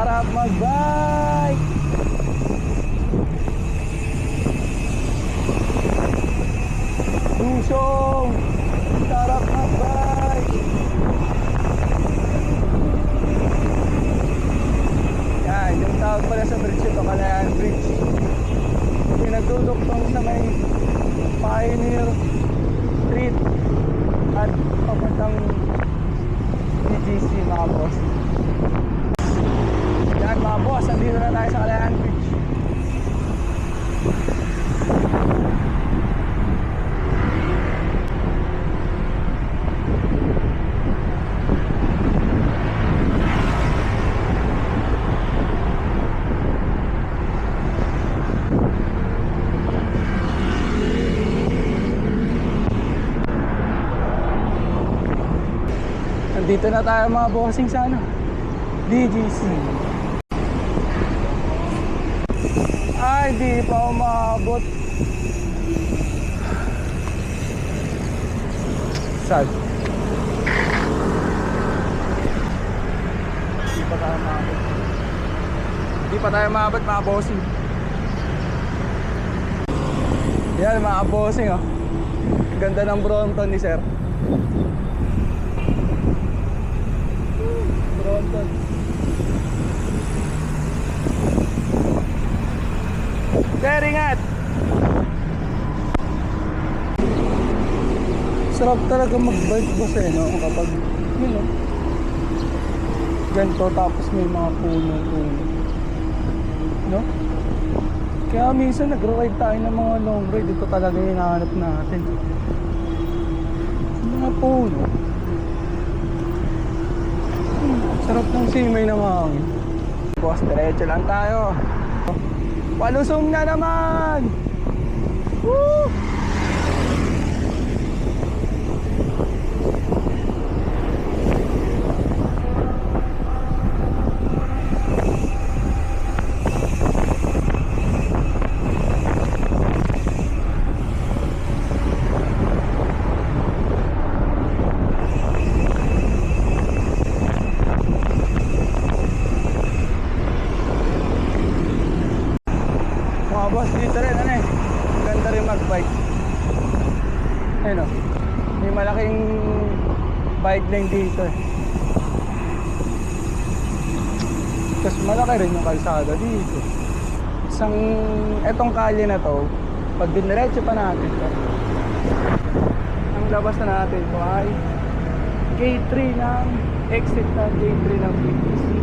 sarap magbike. Lusong, sarap magbike. Yan, yung tawag pala sa bridge ito, Kalayaan Bridge. Pinagdudugtong sa may Pioneer Street at papuntang BGC mga boss. Yan mga boss, andito na tayo sa Kalayaan Bridge. Dito na tayo mga bossing sa ano, BGC. Ay, di pa umabot. Sad. Di pa tayo maabot. Di pa tayo maabot mga bossing. Yan mga bossing oh. Ganda ng Brompton ni sir. Sir, ingat! Sarap talaga mag-bike boss eh, no? Kapag, yun know, ganito tapos may mga puno, no? Kaya minsan nag-ride tayo ng mga long ride. Ito talaga yung hinahanap natin, mga puno. Sarap ng simay ng hangin. Boss, diretso lang tayo. Palusong na naman! Woo! Boss, dito rin, ano eh, ganda rin mag-bike. Ayun o, may malaking bike lane dito eh. Tapos malaki rin yung kalsada dito. Etong kalye na to, pag diniretso pa natin to, ang labas na natin to ay gate 3 ng exit ng gate 3 ng BTC.